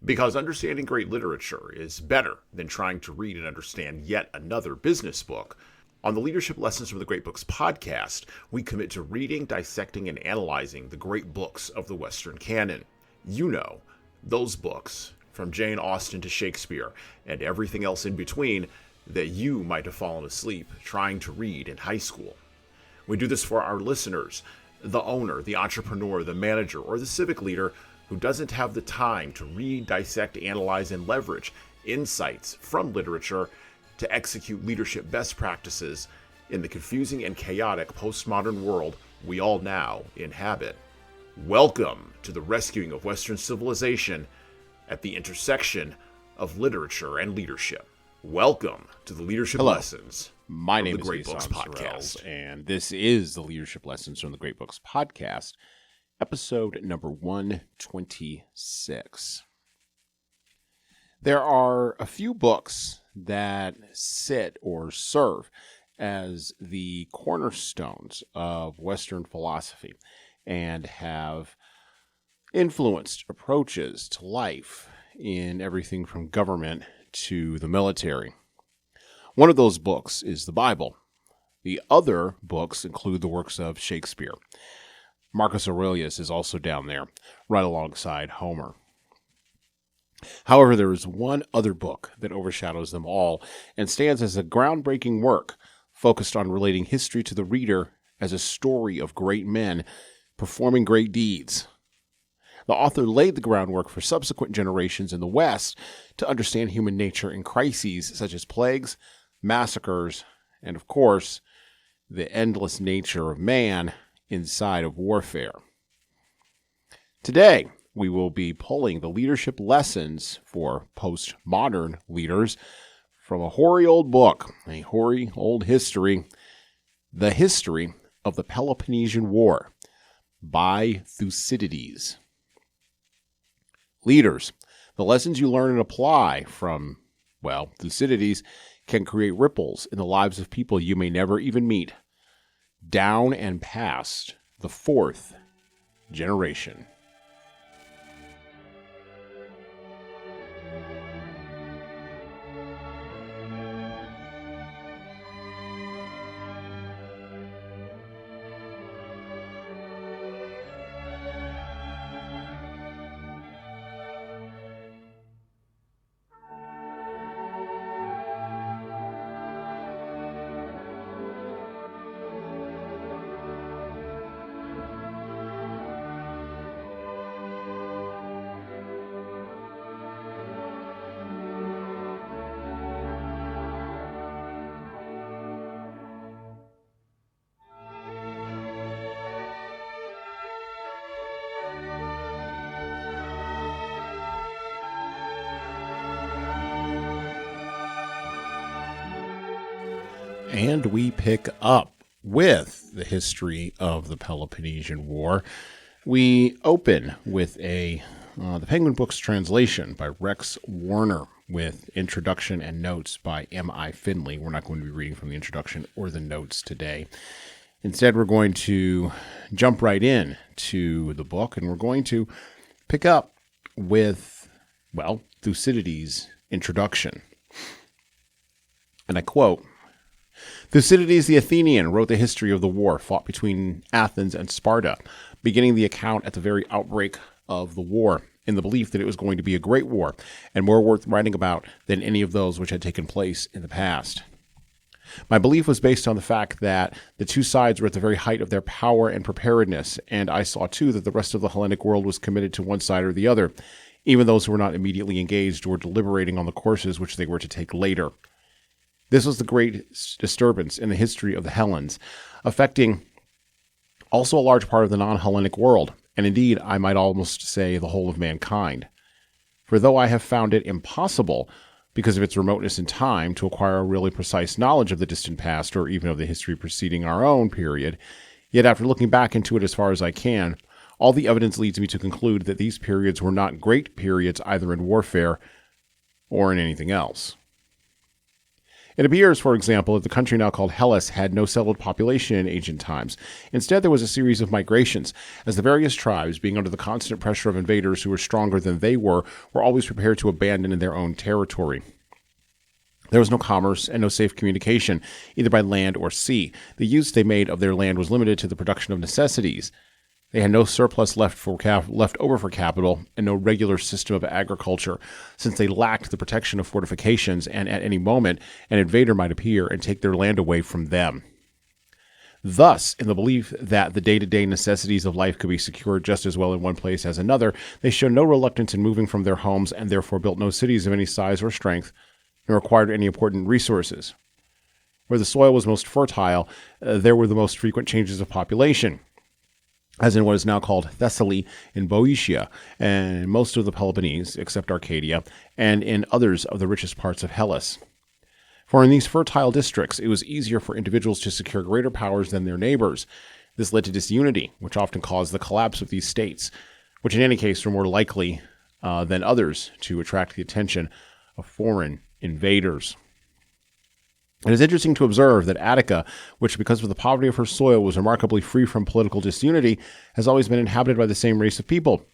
Because understanding great literature is better than trying to read and understand yet another business book. On the Leadership Lessons from the Great Books podcast, we commit to reading, dissecting, and analyzing the great books of the Western canon. You know, those books, from Jane Austen to Shakespeare, and everything else in between, that you might have fallen asleep trying to read in high school. We do this for our listeners, the owner, the entrepreneur, the manager, or the civic leader who doesn't have the time to read, dissect, analyze, and leverage insights from literature to execute leadership best practices in the confusing and chaotic postmodern world we all now inhabit. Welcome to the rescuing of Western civilization at the intersection of literature and leadership. Welcome to the Leadership Lessons. My name the Great is Books Podcast, and this is the Leadership Lessons from the Great Books Podcast, episode number 126. There are a few books that sit or serve as the cornerstones of Western philosophy and have influenced approaches to life in everything from government to the military. One of those books is the Bible. The other books include the works of Shakespeare. Marcus Aurelius is also down there, right alongside Homer. However, there is one other book that overshadows them all and stands as a groundbreaking work focused on relating history to the reader as a story of great men performing great deeds. The author laid the groundwork for subsequent generations in the West to understand human nature in crises such as plagues, massacres, and of course, the endless nature of man inside of warfare. Today, we will be pulling the leadership lessons for postmodern leaders from a hoary old book, a hoary old history, The History of the Peloponnesian War by Thucydides. Leaders, the lessons you learn and apply from, Thucydides can create ripples in the lives of people you may never even meet, down and past the fourth generation. And we pick up with the history of the Peloponnesian War. We open with the Penguin Books translation by Rex Warner with introduction and notes by M.I. Finley. We're not going to be reading from the introduction or the notes today. Instead, we're going to jump right in to the book, and we're going to pick up with, Thucydides' introduction. And I quote, Thucydides the Athenian wrote the history of the war fought between Athens and Sparta, beginning the account at the very outbreak of the war, in the belief that it was going to be a great war, and more worth writing about than any of those which had taken place in the past. My belief was based on the fact that the two sides were at the very height of their power and preparedness, and I saw too that the rest of the Hellenic world was committed to one side or the other, even those who were not immediately engaged or deliberating on the courses which they were to take later. This was the great disturbance in the history of the Hellenes, affecting also a large part of the non-Hellenic world, and indeed, I might almost say the whole of mankind. For though I have found it impossible, because of its remoteness in time, to acquire a really precise knowledge of the distant past or even of the history preceding our own period, yet after looking back into it as far as I can, all the evidence leads me to conclude that these periods were not great periods either in warfare or in anything else. It appears, for example, that the country now called Hellas had no settled population in ancient times. Instead, there was a series of migrations, as the various tribes, being under the constant pressure of invaders who were stronger than they were always prepared to abandon their own territory. There was no commerce and no safe communication, either by land or sea. The use they made of their land was limited to the production of necessities. They had no surplus left over for capital and no regular system of agriculture, since they lacked the protection of fortifications, and at any moment an invader might appear and take their land away from them. Thus, in the belief that the day-to-day necessities of life could be secured just as well in one place as another, they showed no reluctance in moving from their homes and therefore built no cities of any size or strength, nor acquired any important resources. Where the soil was most fertile, there were the most frequent changes of population, as in what is now called Thessaly in Boeotia, and most of the Peloponnese, except Arcadia, and in others of the richest parts of Hellas. For in these fertile districts, it was easier for individuals to secure greater powers than their neighbors. This led to disunity, which often caused the collapse of these states, which in any case were more likely than others to attract the attention of foreign invaders. It is interesting to observe that Attica, which because of the poverty of her soil was remarkably free from political disunity, has always been inhabited by the same race of people.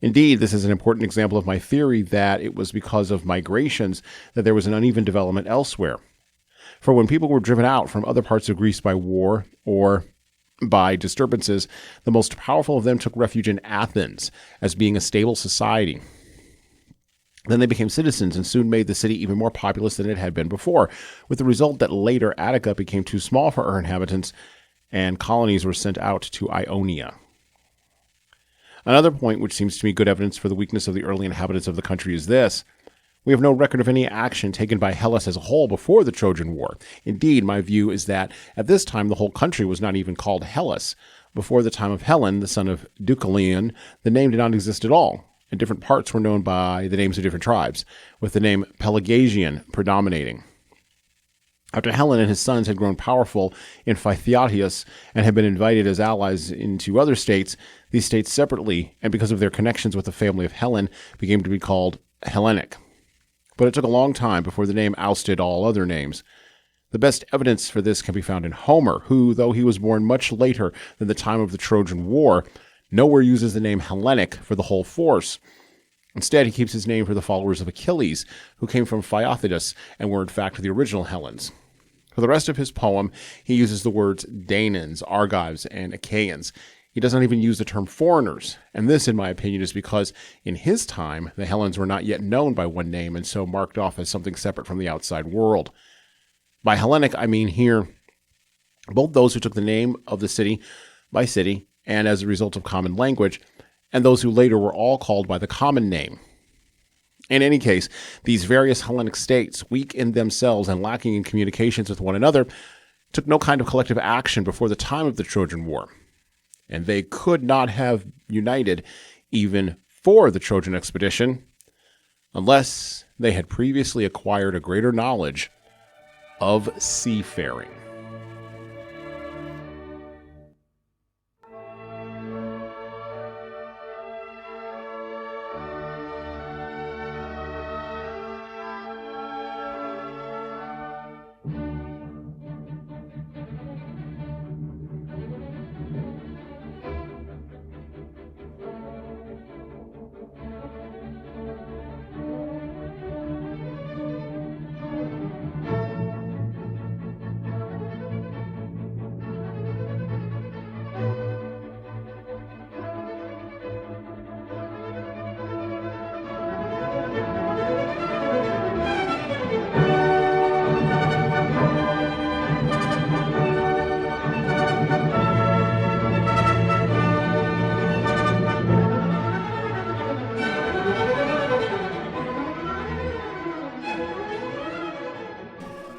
Indeed, this is an important example of my theory that it was because of migrations that there was an uneven development elsewhere. For when people were driven out from other parts of Greece by war or by disturbances, the most powerful of them took refuge in Athens as being a stable society. Then they became citizens and soon made the city even more populous than it had been before, with the result that later Attica became too small for her inhabitants and colonies were sent out to Ionia. Another point which seems to me good evidence for the weakness of the early inhabitants of the country is this. We have no record of any action taken by Hellas as a whole before the Trojan War. Indeed, my view is that at this time the whole country was not even called Hellas. Before the time of Hellen, the son of Deucalion, the name did not exist at all, and different parts were known by the names of different tribes, with the name Pelagasian predominating. After Hellen and his sons had grown powerful in Phythiatius and had been invited as allies into other states, these states separately, and because of their connections with the family of Hellen, began to be called Hellenic. But it took a long time before the name ousted all other names. The best evidence for this can be found in Homer, who, though he was born much later than the time of the Trojan War, nowhere uses the name Hellenic for the whole force. Instead, he keeps his name for the followers of Achilles, who came from Phaeacitus and were in fact the original Hellenes. For the rest of his poem, he uses the words Danaans, Argives, and Achaeans. He does not even use the term foreigners, and this, in my opinion, is because in his time, the Hellenes were not yet known by one name and so marked off as something separate from the outside world. By Hellenic, I mean here both those who took the name of the city by city, and as a result of common language, and those who later were all called by the common name. In any case, these various Hellenic states, weak in themselves and lacking in communications with one another, took no kind of collective action before the time of the Trojan War, and they could not have united even for the Trojan expedition unless they had previously acquired a greater knowledge of seafaring.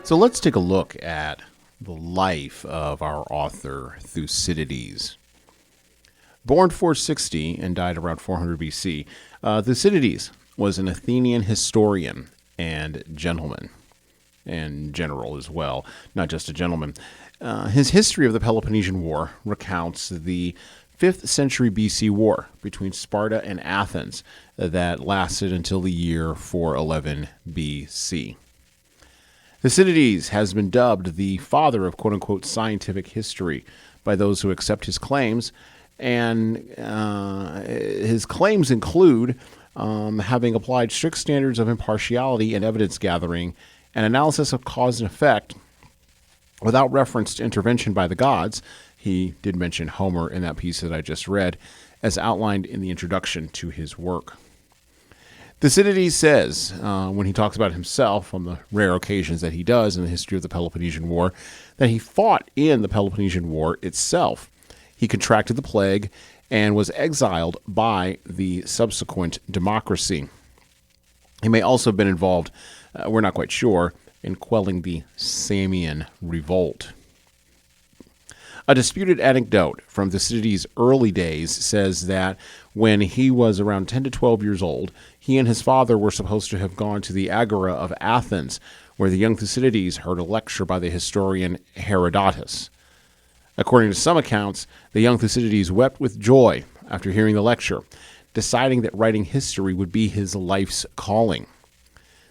So let's take a look at the life of our author, Thucydides. Born 460 and died around 400 BC, Thucydides was an Athenian historian and gentleman, and general as well, not just a gentleman. His history of the Peloponnesian War recounts the 5th century BC war between Sparta and Athens that lasted until the year 411 BC. Thucydides has been dubbed the father of quote-unquote scientific history by those who accept his claims, and his claims include having applied strict standards of impartiality in evidence gathering and analysis of cause and effect without reference to intervention by the gods. He did mention Homer in that piece that I just read, as outlined in the introduction to his work. Thucydides says, when he talks about himself on the rare occasions that he does in the history of the Peloponnesian War, that he fought in the Peloponnesian War itself. He contracted the plague and was exiled by the subsequent democracy. He may also have been involved, we're not quite sure, in quelling the Samian revolt. A disputed anecdote from Thucydides' early days says that when he was around 10 to 12 years old, he and his father were supposed to have gone to the Agora of Athens, where the young Thucydides heard a lecture by the historian Herodotus. According to some accounts, the young Thucydides wept with joy after hearing the lecture, deciding that writing history would be his life's calling.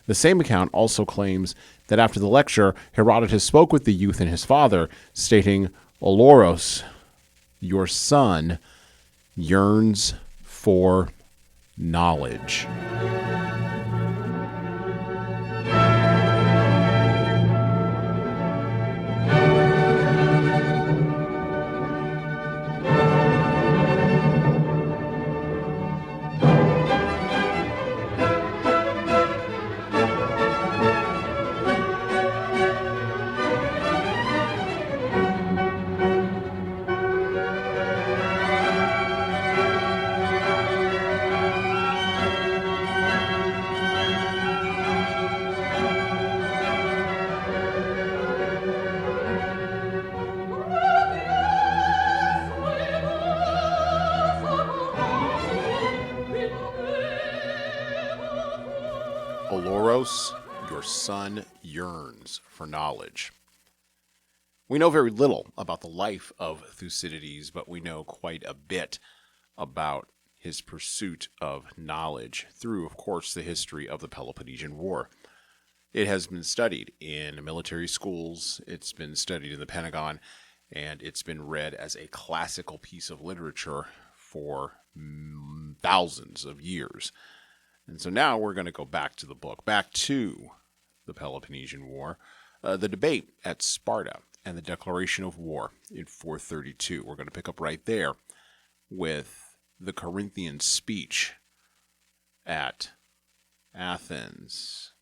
The same account also claims that after the lecture, Herodotus spoke with the youth and his father, stating, "Oloros, your son, yearns for knowledge." Oloros, your son yearns for knowledge. We know very little about the life of Thucydides, but we know quite a bit about his pursuit of knowledge through, of course, the history of the Peloponnesian War. It has been studied in military schools, it's been studied in the Pentagon, and it's been read as a classical piece of literature for thousands of years. And so now we're going to go back to the book, back to the Peloponnesian War, the debate at Sparta, and the declaration of war in 432. We're going to pick up right there with the Corinthian speech at Athens.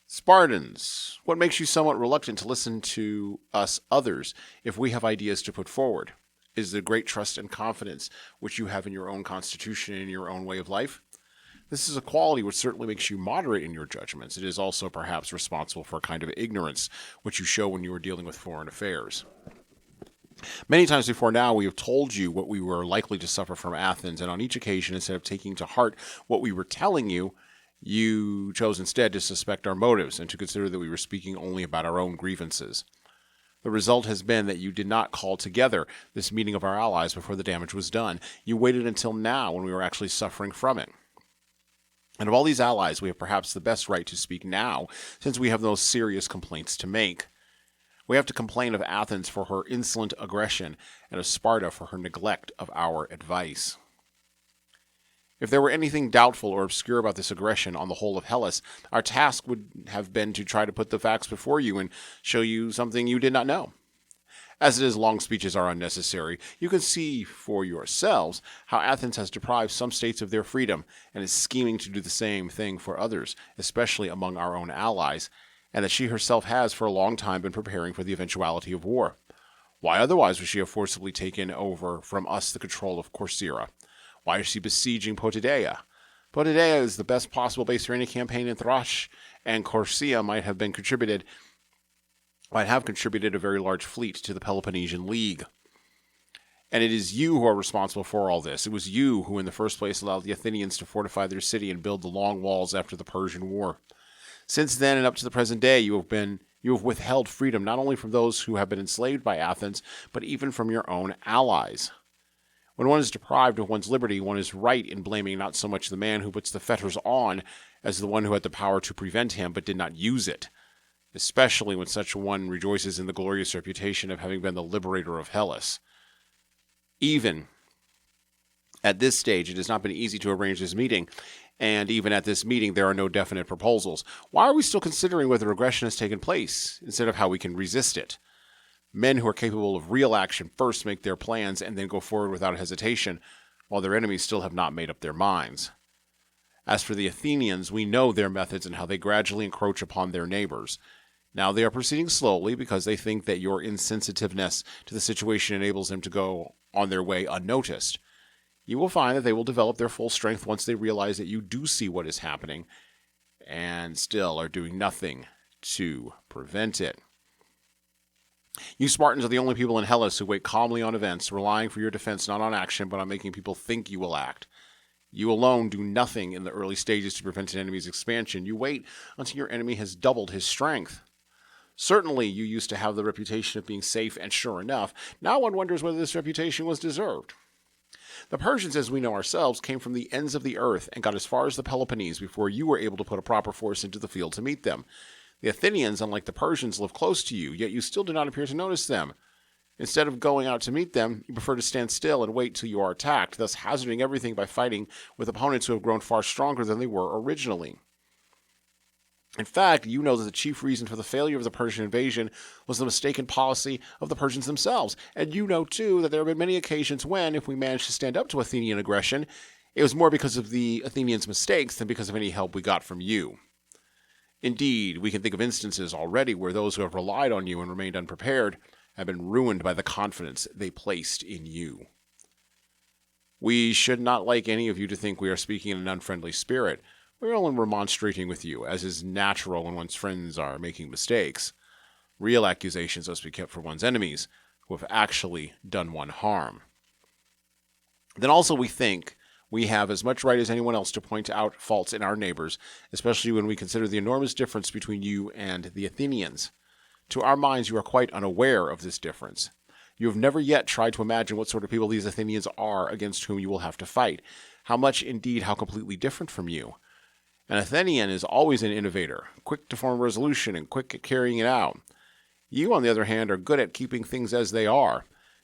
Spartans, what makes you somewhat reluctant to listen to us others if we have ideas to put forward? Is the great trust and confidence which you have in your own constitution and your own way of life? This is a quality which certainly makes you moderate in your judgments. It is also perhaps responsible for a kind of ignorance which you show when you are dealing with foreign affairs. Many times before now, we have told you what we were likely to suffer from Athens, and on each occasion, instead of taking to heart what we were telling you, you chose instead to suspect our motives and to consider that we were speaking only about our own grievances. The result has been that you did not call together this meeting of our allies before the damage was done. You waited until now when we were actually suffering from it. And of all these allies, we have perhaps the best right to speak now, since we have no serious complaints to make. We have to complain of Athens for her insolent aggression and of Sparta for her neglect of our advice. If there were anything doubtful or obscure about this aggression on the whole of Hellas, our task would have been to try to put the facts before you and show you something you did not know. As it is, long speeches are unnecessary. You can see for yourselves how Athens has deprived some states of their freedom and is scheming to do the same thing for others, especially among our own allies, and that she herself has for a long time been preparing for the eventuality of war. Why otherwise would she have forcibly taken over from us the control of Corcyra? Why is she besieging Potidaea? Potidaea is the best possible base for any campaign in Thrace, and Corcyra might have contributed a very large fleet to the Peloponnesian League. And it is you who are responsible for all this. It was you who in the first place allowed the Athenians to fortify their city and build the long walls after the Persian War. Since then and up to the present day, you have withheld freedom not only from those who have been enslaved by Athens, but even from your own allies. When one is deprived of one's liberty, one is right in blaming not so much the man who puts the fetters on as the one who had the power to prevent him but did not use it. especially when such one rejoices in the glorious reputation of having been the liberator of Hellas. Even at this stage, it has not been easy to arrange this meeting, and even at this meeting, there are no definite proposals. Why are we still considering whether aggression has taken place, instead of how we can resist it? Men who are capable of real action first make their plans and then go forward without hesitation, while their enemies still have not made up their minds. As for the Athenians, we know their methods and how they gradually encroach upon their neighbors. Now they are proceeding slowly because they think that your insensitiveness to the situation enables them to go on their way unnoticed. You will find that they will develop their full strength once they realize that you do see what is happening and still are doing nothing to prevent it. You Spartans are the only people in Hellas who wait calmly on events, relying for your defense not on action but on making people think you will act. You alone do nothing in the early stages to prevent an enemy's expansion. You wait until your enemy has doubled his strength. Certainly, you used to have the reputation of being safe and sure enough. Now one wonders whether this reputation was deserved. The Persians, as we know ourselves, came from the ends of the earth and got as far as the Peloponnese before you were able to put a proper force into the field to meet them. The Athenians, unlike the Persians, live close to you, yet you still do not appear to notice them. Instead of going out to meet them, you prefer to stand still and wait till you are attacked, thus hazarding everything by fighting with opponents who have grown far stronger than they were originally. In fact, you know that the chief reason for the failure of the Persian invasion was the mistaken policy of the Persians themselves. And you know, too, that there have been many occasions when, if we managed to stand up to Athenian aggression, it was more because of the Athenians' mistakes than because of any help we got from you. Indeed, we can think of instances already where those who have relied on you and remained unprepared have been ruined by the confidence they placed in you. We should not like any of you to think we are speaking in an unfriendly spirit. We are only remonstrating with you, as is natural when one's friends are making mistakes. Real accusations must be kept for one's enemies, who have actually done one harm. Then also we think we have as much right as anyone else to point out faults in our neighbors, especially when we consider the enormous difference between you and the Athenians. To our minds, you are quite unaware of this difference. You have never yet tried to imagine what sort of people these Athenians are against whom you will have to fight. How much, indeed, how completely different from you. An Athenian is always an innovator, quick to form a resolution and quick at carrying it out. You, on the other hand, are good at keeping things as they are.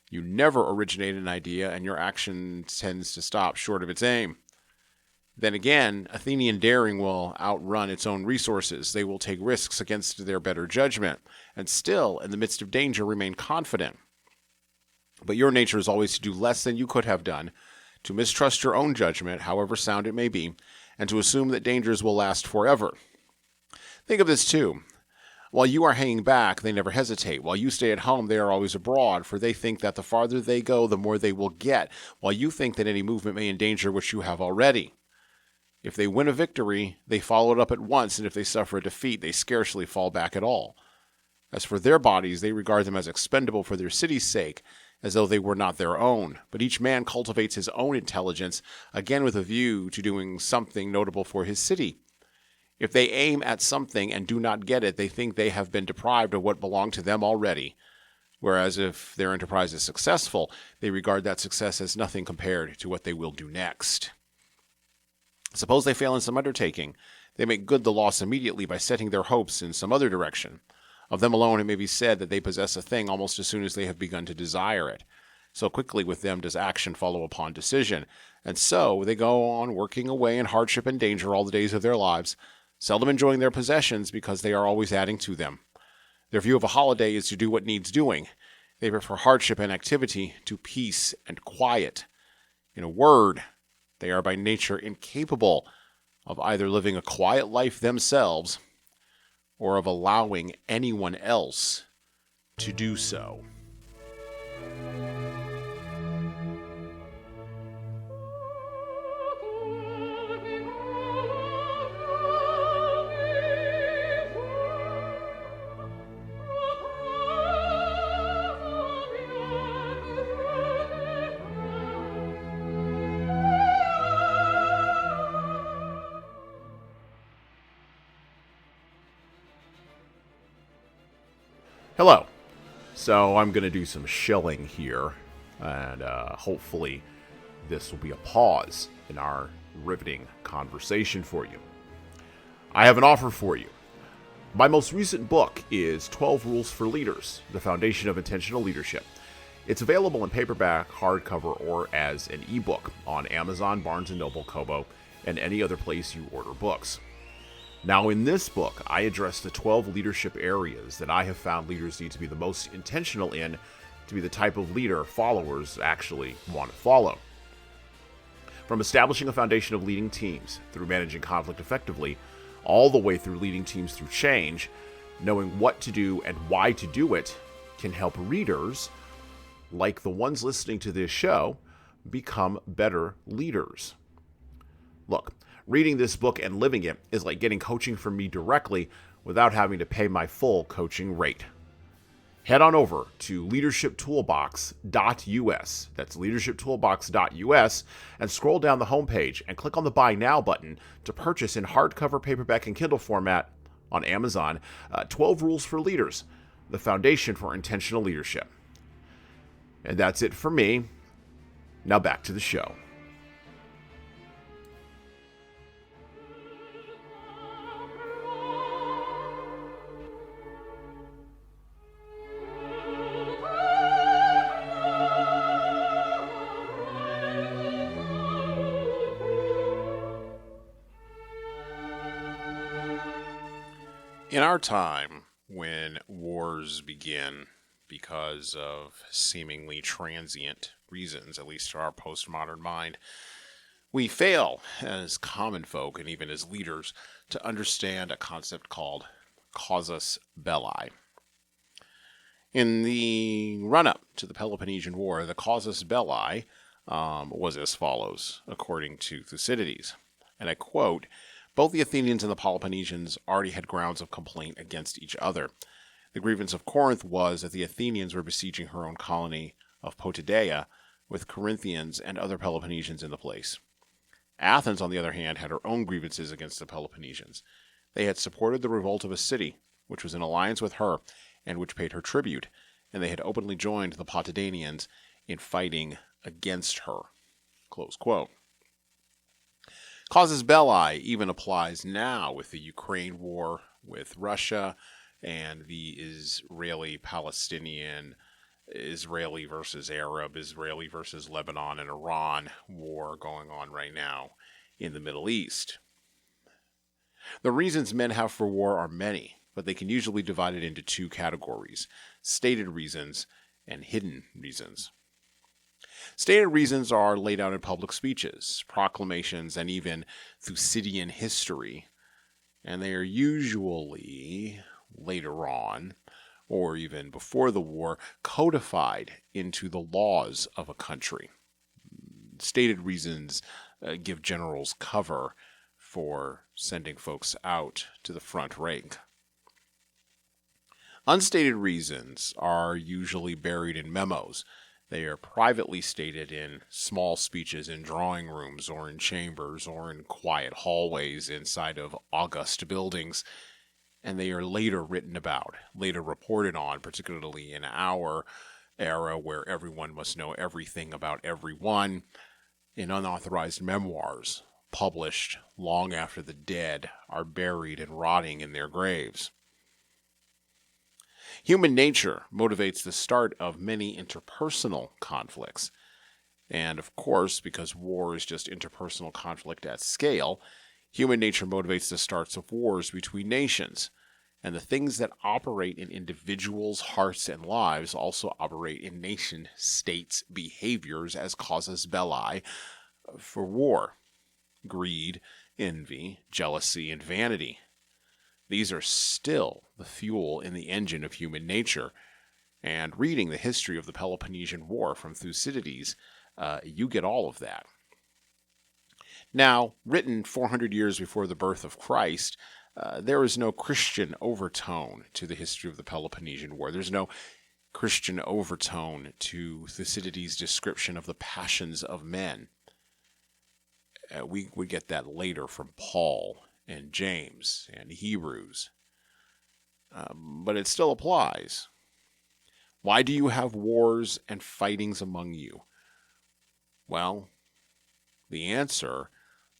You never originate an idea, and your action tends to stop short of its aim. Then again, Athenian daring will outrun its own resources. They will take risks against their better judgment, and still, in the midst of danger, remain confident. But your nature is always to do less than you could have done, to mistrust your own judgment, however sound it may be, and to assume that dangers will last forever. Think of this too. While you are hanging back, they never hesitate. While you stay at home, they are always abroad, for they think that the farther they go, the more they will get, while you think that any movement may endanger what you have already. If they win a victory, they follow it up at once, and if they suffer a defeat, they scarcely fall back at all. As for their bodies, they regard them as expendable for their city's sake, as though they were not their own. But each man cultivates his own intelligence, again with a view to doing something notable for his city. If they aim at something and do not get it, they think they have been deprived of what belonged to them already. Whereas if their enterprise is successful, they regard that success as nothing compared to what they will do next. Suppose they fail in some undertaking. They make good the loss immediately by setting their hopes in some other direction. Of them alone, it may be said that they possess a thing almost as soon as they have begun to desire it. So quickly with them does action follow upon decision, and so they go on working away in hardship and danger all the days of their lives, seldom enjoying their possessions because they are always adding to them. Their view of a holiday is to do what needs doing. They prefer hardship and activity to peace and quiet. In a word, they are by nature incapable of either living a quiet life themselves or of allowing anyone else to do so. Hello. So I'm going to do some shilling here, and hopefully this will be a pause in our riveting conversation for you. I have an offer for you. My most recent book is 12 Rules for Leaders, The Foundation of Intentional Leadership. It's available in paperback, hardcover, or as an ebook on Amazon, Barnes & Noble, Kobo, and any other place you order books. Now, in this book, I address the 12 leadership areas that I have found leaders need to be the most intentional in to be the type of leader followers actually want to follow. From establishing a foundation of leading teams through managing conflict effectively, all the way through leading teams through change, knowing what to do and why to do it can help readers, like the ones listening to this show, become better leaders. Look, reading this book and living it is like getting coaching from me directly without having to pay my full coaching rate. Head on over to leadershiptoolbox.us, that's leadershiptoolbox.us, and scroll down the homepage and click on the Buy Now button to purchase in hardcover, paperback, and Kindle format on Amazon 12 Rules for Leaders, the foundation for intentional leadership. And that's it for me. Now back to the show. In our time, when wars begin because of seemingly transient reasons, at least to our postmodern mind, we fail as common folk and even as leaders to understand a concept called casus belli. In the run-up to the Peloponnesian War, the casus belli was as follows, according to Thucydides, and I quote, "Both the Athenians and the Peloponnesians already had grounds of complaint against each other. The grievance of Corinth was that the Athenians were besieging her own colony of Potidaea with Corinthians and other Peloponnesians in the place. Athens, on the other hand, had her own grievances against the Peloponnesians. They had supported the revolt of a city, which was in alliance with her, and which paid her tribute, and they had openly joined the Potidaeans in fighting against her." Close quote. Casus belli even applies now with the Ukraine war with Russia and the Israeli-Palestinian, Israeli versus Arab, Israeli versus Lebanon and Iran war going on right now in the Middle East. The reasons men have for war are many, but they can usually be divided into two categories: stated reasons and hidden reasons. Stated reasons are laid out in public speeches, proclamations, and even Thucydidean history, and they are usually later on, or even before the war, codified into the laws of a country. Stated reasons give generals cover for sending folks out to the front rank. Unstated reasons are usually buried in memos. They are privately stated in small speeches in drawing rooms or in chambers or in quiet hallways inside of august buildings, and they are later written about, later reported on, particularly in our era where everyone must know everything about everyone, in unauthorized memoirs published long after the dead are buried and rotting in their graves. Human nature motivates the start of many interpersonal conflicts. And of course, because war is just interpersonal conflict at scale, human nature motivates the starts of wars between nations. And the things that operate in individuals' hearts and lives also operate in nation-states' behaviors as casus belli for war: greed, envy, jealousy, and vanity. These are still the fuel in the engine of human nature. And reading the history of the Peloponnesian War from Thucydides, you get all of that. Now, written 400 years before the birth of Christ, there is no Christian overtone to the history of the Peloponnesian War. There's no Christian overtone to Thucydides' description of the passions of men. We get that later from Paul and James and Hebrews. But it still applies. Why do you have wars and fightings among you? Well, the answer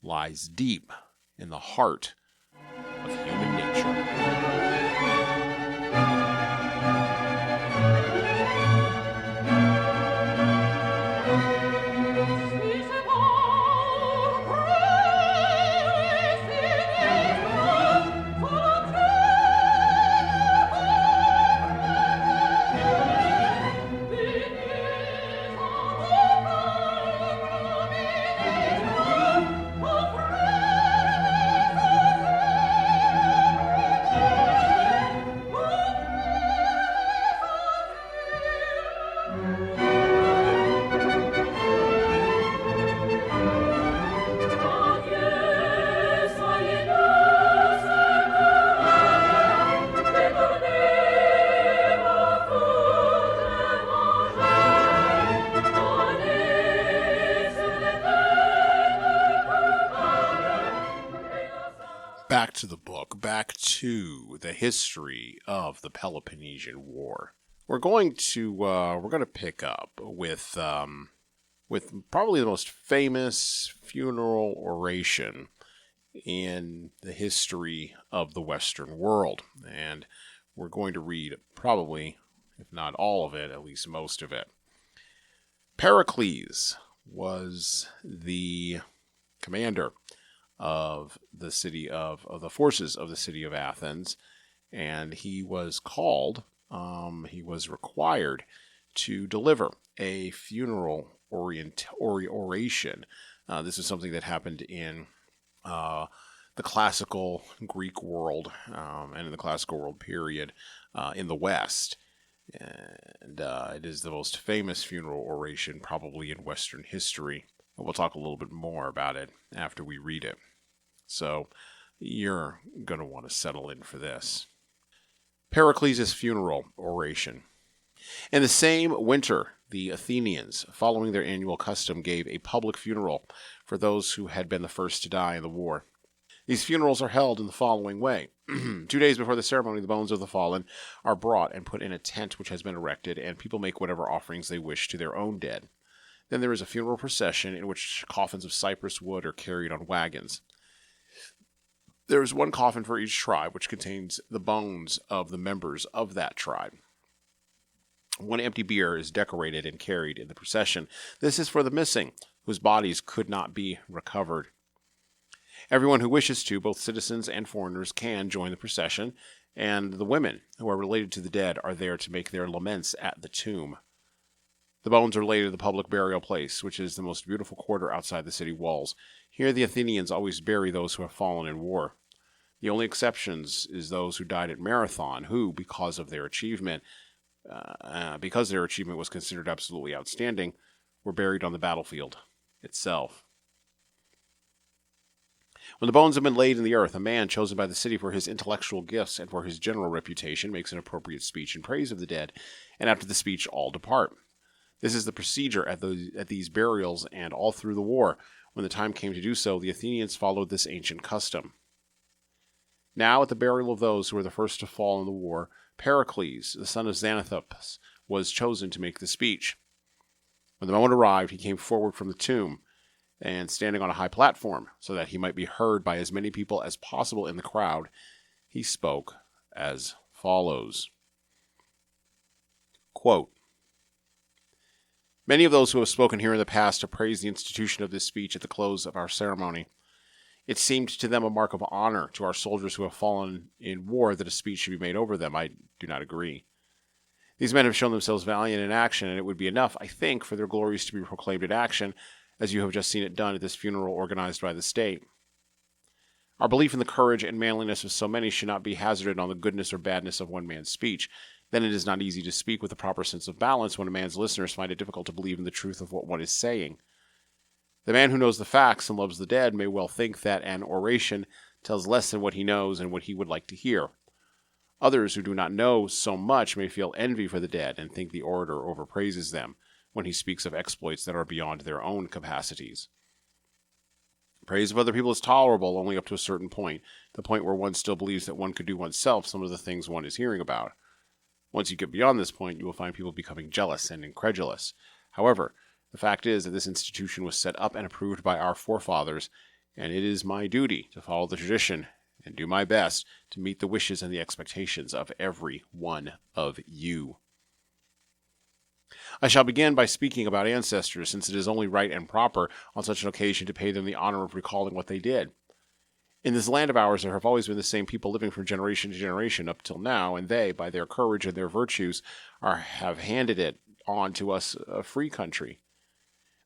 lies deep in the heart of human nature. back to the book, back to the history of the Peloponnesian War. We're going to pick up with probably the most famous funeral oration in the history of the Western world, and we're going to read probably, if not all of it, at least most of it. Pericles was the commander of the forces of the city of Athens, and he was required to deliver a funeral oration. This is something that happened in the classical Greek world and in the classical world period in the West. And it is the most famous funeral oration probably in Western history. And we'll talk a little bit more about it after we read it. So you're going to want to settle in for this. Pericles' funeral oration. In the same winter, the Athenians, following their annual custom, gave a public funeral for those who had been the first to die in the war. These funerals are held in the following way. 2 days before the ceremony, the bones of the fallen are brought and put in a tent which has been erected, and people make whatever offerings they wish to their own dead. Then there is a funeral procession in which coffins of cypress wood are carried on wagons. There is one coffin for each tribe, which contains the bones of the members of that tribe. One empty bier is decorated and carried in the procession. This is for the missing, whose bodies could not be recovered. Everyone who wishes to, both citizens and foreigners, can join the procession, and the women who are related to the dead are there to make their laments at the tomb. The bones are laid at the public burial place, which is the most beautiful quarter outside the city walls. Here the Athenians always bury those who have fallen in war. The only exceptions is those who died at Marathon, who, because their achievement was considered absolutely outstanding, were buried on the battlefield itself. When the bones have been laid in the earth, a man chosen by the city for his intellectual gifts and for his general reputation makes an appropriate speech in praise of the dead, and after the speech all depart. This is the procedure at these burials and all through the war. When the time came to do so, the Athenians followed this ancient custom. Now, at the burial of those who were the first to fall in the war, Pericles, the son of Xanthopus, was chosen to make the speech. When the moment arrived, he came forward from the tomb, and standing on a high platform, so that he might be heard by as many people as possible in the crowd, he spoke as follows. Quote, Many of those who have spoken here in the past have praised the institution of this speech at the close of our ceremony. It seemed to them a mark of honor to our soldiers who have fallen in war that a speech should be made over them. I do not agree. These men have shown themselves valiant in action, and it would be enough, I think, for their glories to be proclaimed in action, as you have just seen it done at this funeral organized by the state. Our belief in the courage and manliness of so many should not be hazarded on the goodness or badness of one man's speech. Then it is not easy to speak with a proper sense of balance when a man's listeners find it difficult to believe in the truth of what one is saying. The man who knows the facts and loves the dead may well think that an oration tells less than what he knows and what he would like to hear. Others who do not know so much may feel envy for the dead and think the orator overpraises them when he speaks of exploits that are beyond their own capacities. Praise of other people is tolerable only up to a certain point, the point where one still believes that one could do oneself some of the things one is hearing about. Once you get beyond this point, you will find people becoming jealous and incredulous. However, the fact is that this institution was set up and approved by our forefathers, and it is my duty to follow the tradition and do my best to meet the wishes and the expectations of every one of you. I shall begin by speaking about ancestors, since it is only right and proper on such an occasion to pay them the honor of recalling what they did. In this land of ours, there have always been the same people living from generation to generation up till now, and they, by their courage and their virtues, have handed it on to us a free country.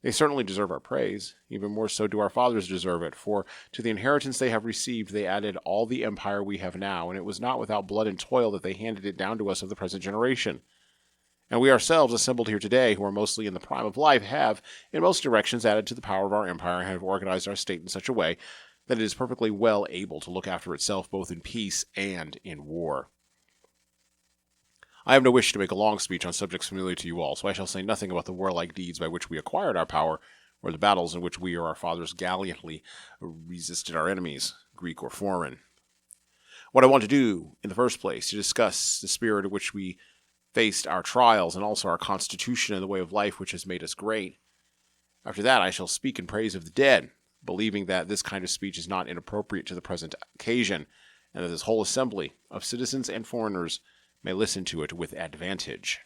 They certainly deserve our praise. Even more so do our fathers deserve it, for to the inheritance they have received they added all the empire we have now, and it was not without blood and toil that they handed it down to us of the present generation. And we ourselves, assembled here today, who are mostly in the prime of life, have, in most directions, added to the power of our empire and have organized our state in such a way that it is perfectly well able to look after itself both in peace and in war. I have no wish to make a long speech on subjects familiar to you all, so I shall say nothing about the warlike deeds by which we acquired our power, or the battles in which we or our fathers gallantly resisted our enemies, Greek or foreign. What I want to do in the first place, to discuss the spirit in which we faced our trials and also our constitution and the way of life which has made us great. After that, I shall speak in praise of the dead, believing that this kind of speech is not inappropriate to the present occasion, and that this whole assembly of citizens and foreigners may listen to it with advantage.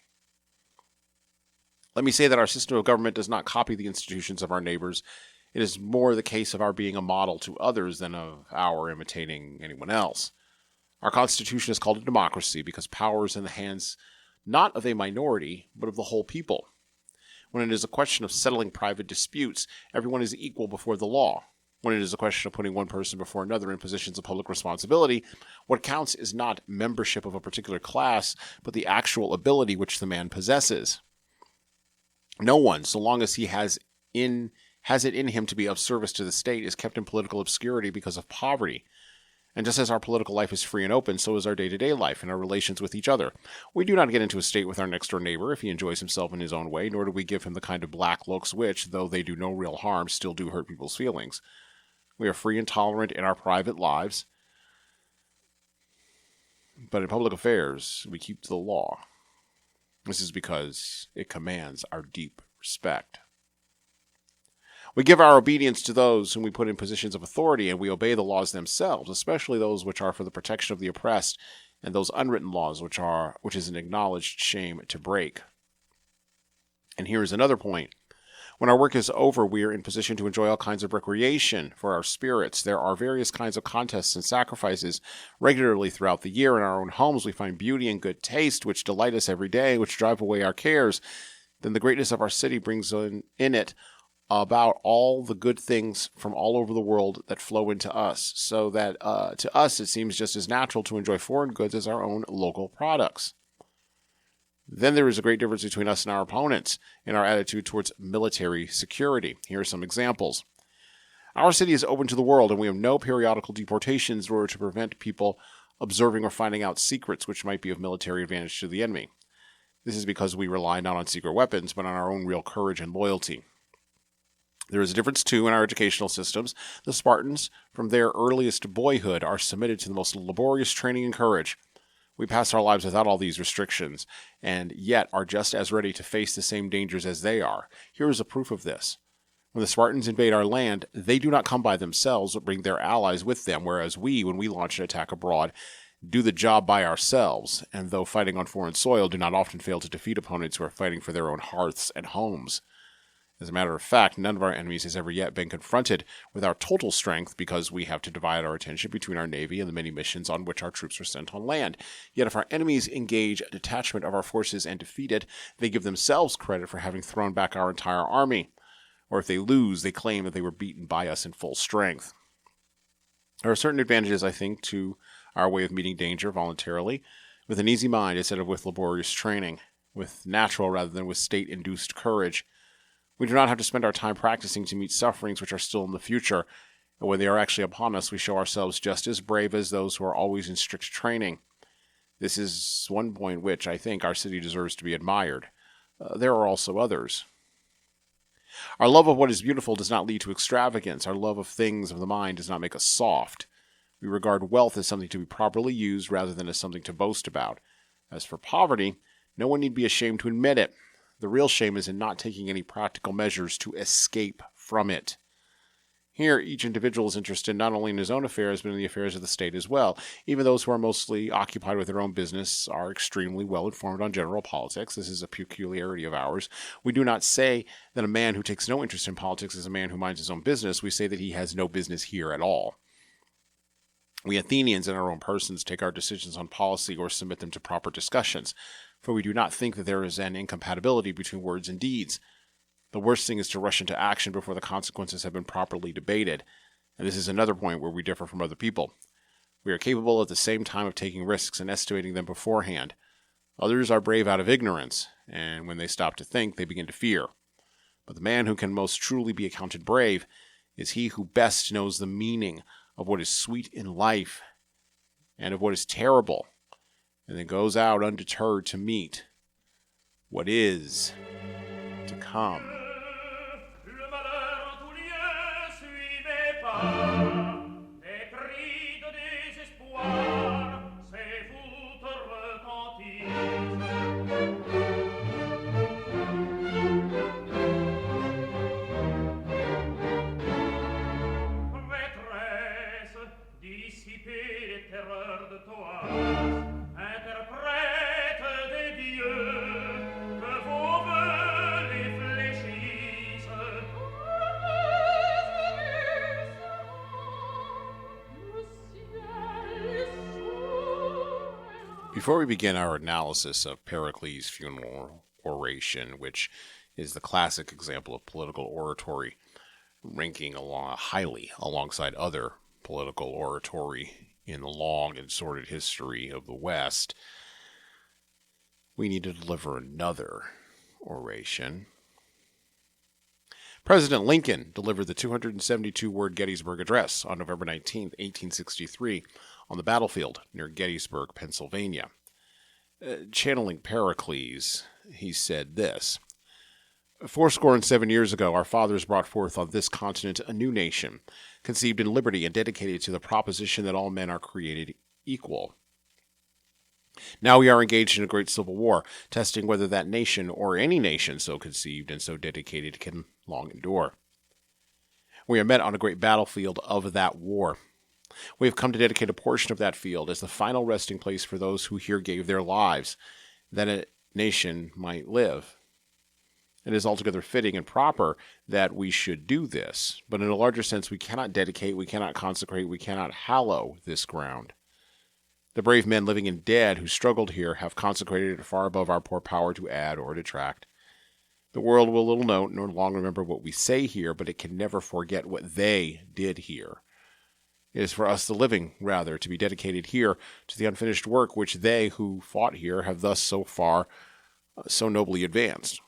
Let me say that our system of government does not copy the institutions of our neighbors. It is more the case of our being a model to others than of our imitating anyone else. Our constitution is called a democracy because power is in the hands not of a minority, but of the whole people. When it is a question of settling private disputes, everyone is equal before the law. When it is a question of putting one person before another in positions of public responsibility, what counts is not membership of a particular class, but the actual ability which the man possesses. No one, so long as he has it in him to be of service to the state, is kept in political obscurity because of poverty. And just as our political life is free and open, so is our day-to-day life and our relations with each other. We do not get into a state with our next-door neighbor if he enjoys himself in his own way, nor do we give him the kind of black looks which, though they do no real harm, still do hurt people's feelings. We are free and tolerant in our private lives, but in public affairs, we keep to the law. This is because it commands our deep respect. We give our obedience to those whom we put in positions of authority, and we obey the laws themselves, especially those which are for the protection of the oppressed, and those unwritten laws which is an acknowledged shame to break. And here is another point. When our work is over, we are in position to enjoy all kinds of recreation for our spirits. There are various kinds of contests and sacrifices regularly throughout the year. In our own homes, we find beauty and good taste, which delight us every day, which drive away our cares. Then the greatness of our city brings in it about all the good things from all over the world that flow into us, so that to us it seems just as natural to enjoy foreign goods as our own local products. Then there is a great difference between us and our opponents in our attitude towards military security. Here are some examples. Our city is open to the world, and we have no periodical deportations in order to prevent people observing or finding out secrets which might be of military advantage to the enemy. This is because we rely not on secret weapons, but on our own real courage and loyalty. There is a difference, too, in our educational systems. The Spartans, from their earliest boyhood, are submitted to the most laborious training and courage. We pass our lives without all these restrictions, and yet are just as ready to face the same dangers as they are. Here is a proof of this. When the Spartans invade our land, they do not come by themselves, but bring their allies with them, whereas we, when we launch an attack abroad, do the job by ourselves, and though fighting on foreign soil, do not often fail to defeat opponents who are fighting for their own hearths and homes. As a matter of fact, none of our enemies has ever yet been confronted with our total strength because we have to divide our attention between our navy and the many missions on which our troops are sent on land. Yet if our enemies engage a detachment of our forces and defeat it, they give themselves credit for having thrown back our entire army. Or if they lose, they claim that they were beaten by us in full strength. There are certain advantages, I think, to our way of meeting danger voluntarily, with an easy mind instead of with laborious training, with natural rather than with state-induced courage. We do not have to spend our time practicing to meet sufferings which are still in the future, and when they are actually upon us, we show ourselves just as brave as those who are always in strict training. This is one point which, I think, our city deserves to be admired. There are also others. Our love of what is beautiful does not lead to extravagance. Our love of things of the mind does not make us soft. We regard wealth as something to be properly used rather than as something to boast about. As for poverty, no one need be ashamed to admit it. The real shame is in not taking any practical measures to escape from it. Here, each individual is interested not only in his own affairs, but in the affairs of the state as well. Even those who are mostly occupied with their own business are extremely well informed on general politics. This is a peculiarity of ours. We do not say that a man who takes no interest in politics is a man who minds his own business. We say that he has no business here at all. We Athenians in our own persons take our decisions on policy or submit them to proper discussions, for we do not think that there is an incompatibility between words and deeds. The worst thing is to rush into action before the consequences have been properly debated, and this is another point where we differ from other people. We are capable at the same time of taking risks and estimating them beforehand. Others are brave out of ignorance, and when they stop to think, they begin to fear. But the man who can most truly be accounted brave is he who best knows the meaning of what is sweet in life and of what is terrible, and then goes out undeterred to meet what is to come. Des cris de désespoir. Before we begin our analysis of Pericles' funeral oration, which is the classic example of political oratory, ranking highly alongside other political oratory in the long and sordid history of the West, we need to deliver another oration. President Lincoln delivered the 272-word Gettysburg Address on November 19, 1863, on the battlefield near Gettysburg, Pennsylvania. Channeling Pericles, he said this: 7 years ago, our fathers brought forth on this continent a new nation, conceived in liberty and dedicated to the proposition that all men are created equal. Now we are engaged in a great civil war, testing whether that nation, or any nation so conceived and so dedicated, can long endure. We are met on a great battlefield of that war. We have come to dedicate a portion of that field as the final resting place for those who here gave their lives, that a nation might live. It is altogether fitting and proper that we should do this, but in a larger sense we cannot dedicate, we cannot consecrate, we cannot hallow this ground. The brave men, living and dead, who struggled here have consecrated it far above our poor power to add or detract. The world will little note nor long remember what we say here, but it can never forget what they did here. It is for us, the living, rather, to be dedicated here to the unfinished work which they who fought here have thus so far so nobly advanced.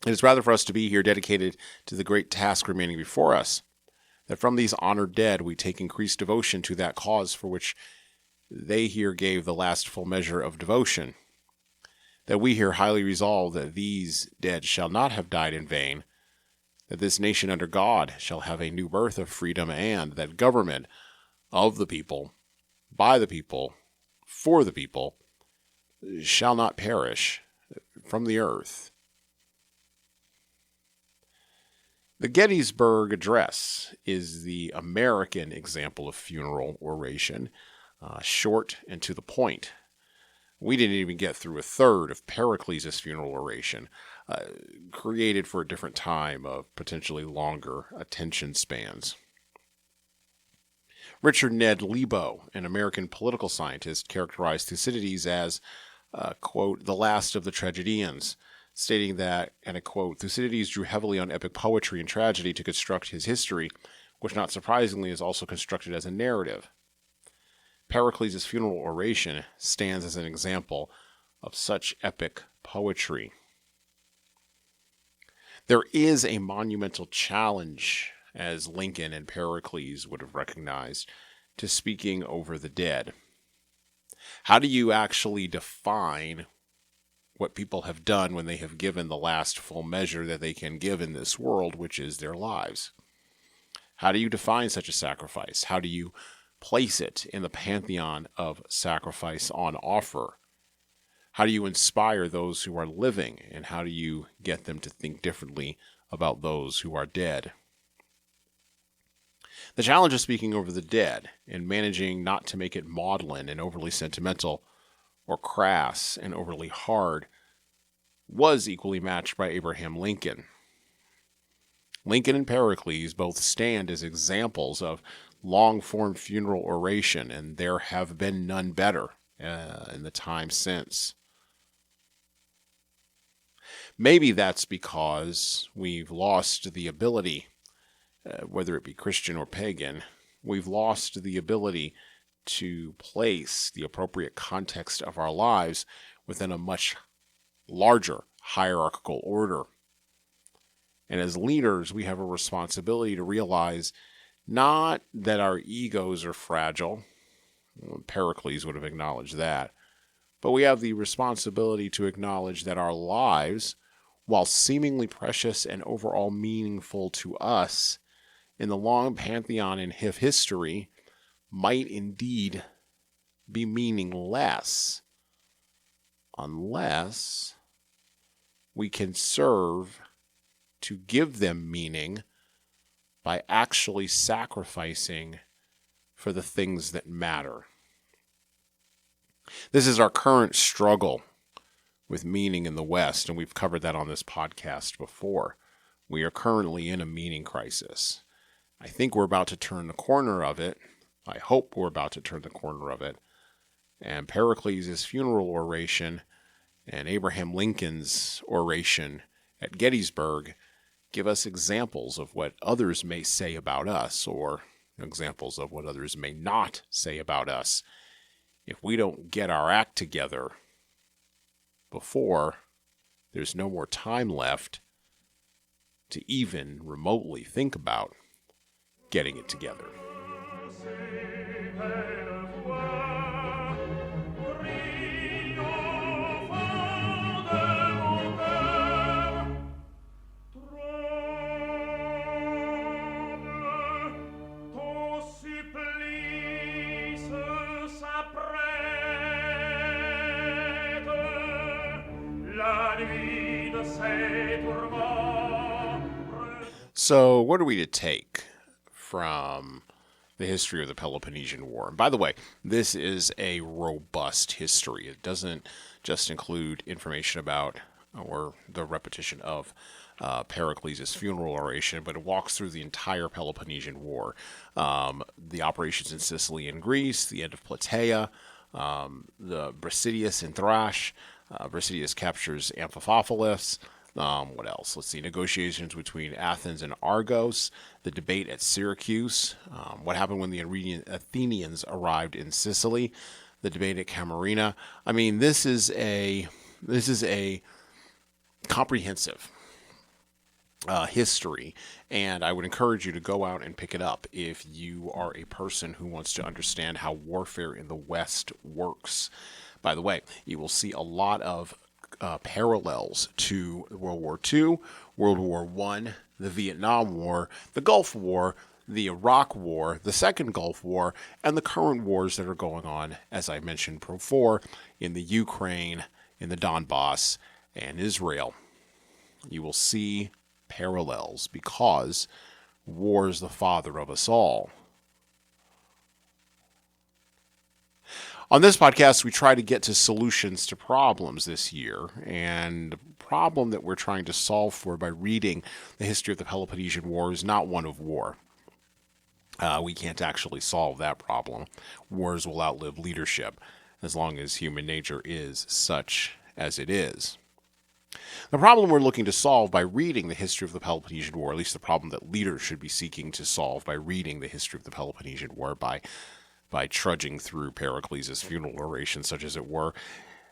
It is rather for us to be here dedicated to the great task remaining before us, that from these honored dead we take increased devotion to that cause for which they here gave the last full measure of devotion, that we here highly resolve that these dead shall not have died in vain, that this nation under God shall have a new birth of freedom, and that government of the people, by the people, for the people, shall not perish from the earth. The Gettysburg Address is the American example of funeral oration, short and to the point. We didn't even get through a third of Pericles' funeral oration, created for a different time of potentially longer attention spans. Richard Ned Lebo, an American political scientist, characterized Thucydides as, quote, the last of the tragedians, stating that, and I quote, Thucydides drew heavily on epic poetry and tragedy to construct his history, which not surprisingly is also constructed as a narrative. Pericles' funeral oration stands as an example of such epic poetry. There is a monumental challenge, as Lincoln and Pericles would have recognized, to speaking over the dead. How do you actually define what people have done when they have given the last full measure that they can give in this world, which is their lives? How do you define such a sacrifice? How do you place it in the pantheon of sacrifice on offer? How do you inspire those who are living, and how do you get them to think differently about those who are dead? The challenge of speaking over the dead and managing not to make it maudlin and overly sentimental or crass and overly hard was equally matched by Abraham Lincoln. Lincoln and Pericles both stand as examples of long-form funeral oration, and there have been none better in the time since. Maybe that's because we've lost the ability, whether it be Christian or pagan, we've lost the ability to place the appropriate context of our lives within a much larger hierarchical order. And as leaders, we have a responsibility to realize not that our egos are fragile, Pericles would have acknowledged that, but we have the responsibility to acknowledge that our lives, while seemingly precious and overall meaningful to us, in the long pantheon in history, might indeed be meaningless unless we can serve to give them meaning by actually sacrificing for the things that matter. This is our current struggle with meaning in the West, and we've covered that on this podcast before. We are currently in a meaning crisis. I think we're about to turn the corner of it. I hope we're about to turn the corner of it. And Pericles' funeral oration and Abraham Lincoln's oration at Gettysburg give us examples of what others may say about us, or examples of what others may not say about us, if we don't get our act together before there's no more time left to even remotely think about getting it together. So, what are we to take from the history of the Peloponnesian War? And by the way, this is a robust history. It doesn't just include information about or the repetition of Pericles' funeral oration, but it walks through the entire Peloponnesian War. The operations in Sicily and Greece, the end of Plataea, the Brasidius in Thrace. Brasidius captures Amphipolis. What else? Let's see. Negotiations between Athens and Argos. The debate at Syracuse. What happened when the Athenians arrived in Sicily. The debate at Camarina. I mean, this is a comprehensive history, and I would encourage you to go out and pick it up if you are a person who wants to understand how warfare in the West works. By the way, you will see a lot of parallels to World War II, World War I, the Vietnam War, the Gulf War, the Iraq War, the Second Gulf War, and the current wars that are going on, as I mentioned before, in the Ukraine, in the Donbass, and Israel. You will see parallels because war is the father of us all. On this podcast, we try to get to solutions to problems this year, and the problem that we're trying to solve for by reading the history of the Peloponnesian War is not one of war. We can't actually solve that problem. Wars will outlive leadership as long as human nature is such as it is. The problem we're looking to solve by reading the history of the Peloponnesian War, at least the problem that leaders should be seeking to solve by reading the history of the Peloponnesian War, by trudging through Pericles' funeral oration, such as it were,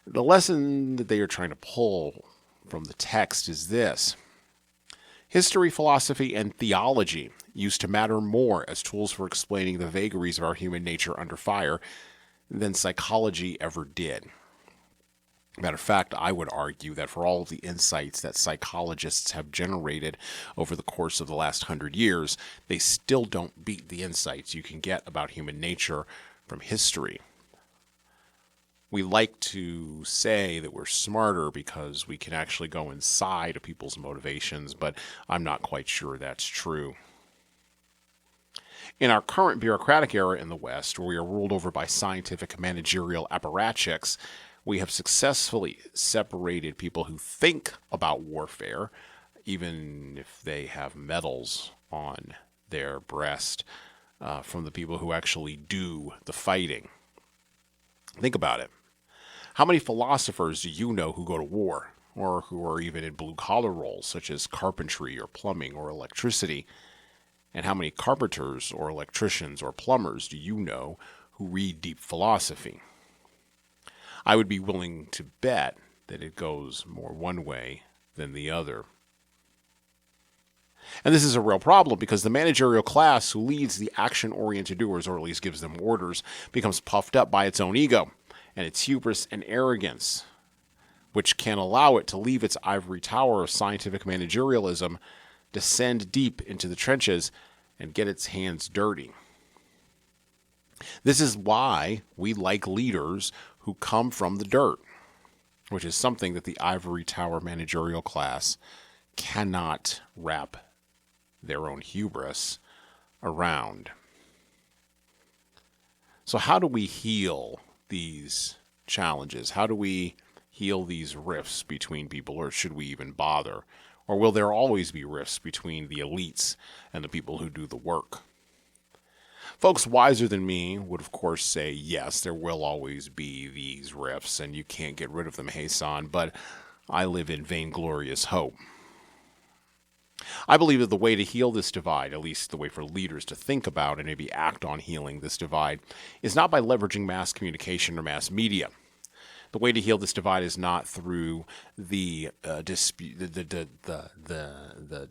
the lesson that they are trying to pull from the text is this. History, philosophy, and theology used to matter more as tools for explaining the vagaries of our human nature under fire than psychology ever did. Matter of fact, I would argue that for all of the insights that psychologists have generated over the course of the last 100 years, they still don't beat the insights you can get about human nature from history. We like to say that we're smarter because we can actually go inside of people's motivations, but I'm not quite sure that's true. In our current bureaucratic era in the West, where we are ruled over by scientific managerial apparatchiks, we have successfully separated people who think about warfare, even if they have medals on their breast, from the people who actually do the fighting. Think about it. How many philosophers do you know who go to war, or who are even in blue-collar roles, such as carpentry or plumbing or electricity? And how many carpenters or electricians or plumbers do you know who read deep philosophy? I would be willing to bet that it goes more one way than the other. And this is a real problem because the managerial class who leads the action-oriented doers, or at least gives them orders, becomes puffed up by its own ego and its hubris and arrogance, which can allow it to leave its ivory tower of scientific managerialism, descend deep into the trenches, and get its hands dirty. This is why we like leaders who come from the dirt, which is something that the ivory tower managerial class cannot wrap their own hubris around. So how do we heal these challenges? How do we heal these rifts between people, or should we even bother? Or will there always be rifts between the elites and the people who do the work? Folks wiser than me would, of course, say, yes, there will always be these rifts, and you can't get rid of them, Hassan, but I live in vainglorious hope. I believe that the way to heal this divide, at least the way for leaders to think about and maybe act on healing this divide, is not by leveraging mass communication or mass media. The way to heal this divide is not through the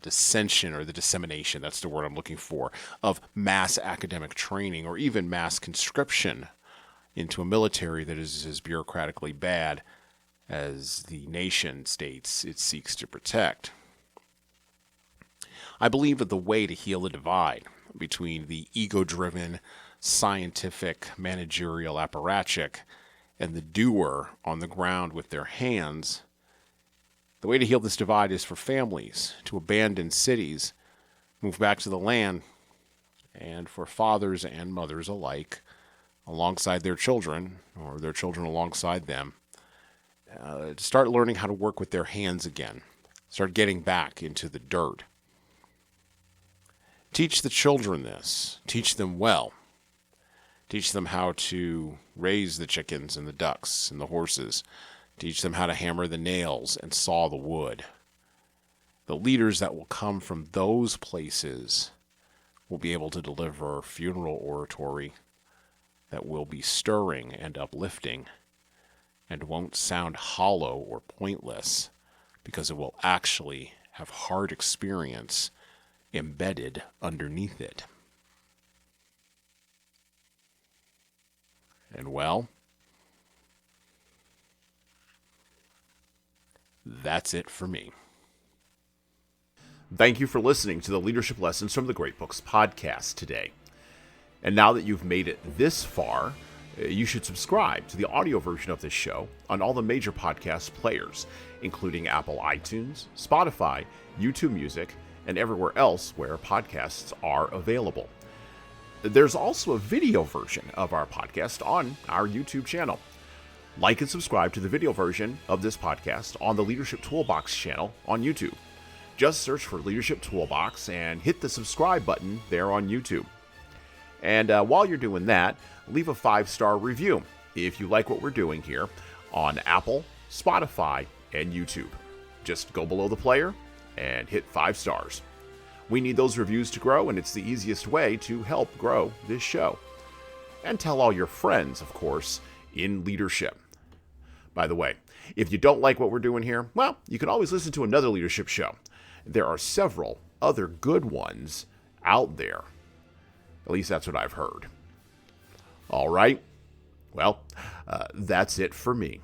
dissension or the dissemination, that's the word I'm looking for, of mass academic training or even mass conscription into a military that is as bureaucratically bad as the nation states it seeks to protect. I believe that the way to heal the divide between the ego-driven, scientific, managerial apparatchik and the doer on the ground with their hands, the way to heal this divide is for families to abandon cities, move back to the land, and for fathers and mothers alike, alongside their children, or their children alongside them, to start learning how to work with their hands again, start getting back into the dirt. Teach the children this. Teach them well. Teach them how to raise the chickens and the ducks and the horses. Teach them how to hammer the nails and saw the wood. The leaders that will come from those places will be able to deliver funeral oratory that will be stirring and uplifting and won't sound hollow or pointless because it will actually have hard experience embedded underneath it. And well, that's it for me. Thank you for listening to the Leadership Lessons from the Great Books podcast today. And now that you've made it this far, you should subscribe to the audio version of this show on all the major podcast players, including Apple iTunes, Spotify, YouTube Music, and everywhere else where podcasts are available. There's also a video version of our podcast on our YouTube channel. Like and subscribe to the video version of this podcast on the Leadership Toolbox channel on YouTube. Just search for Leadership Toolbox and hit the subscribe button there on YouTube. And while you're doing that, leave a 5-star review if you like what we're doing here on Apple, Spotify, and YouTube. Just go below the player and hit 5 stars. We need those reviews to grow, and it's the easiest way to help grow this show. And tell all your friends, of course, in leadership. By the way, if you don't like what we're doing here, well, you can always listen to another leadership show. There are several other good ones out there. At least that's what I've heard. All right. Well, that's it for me.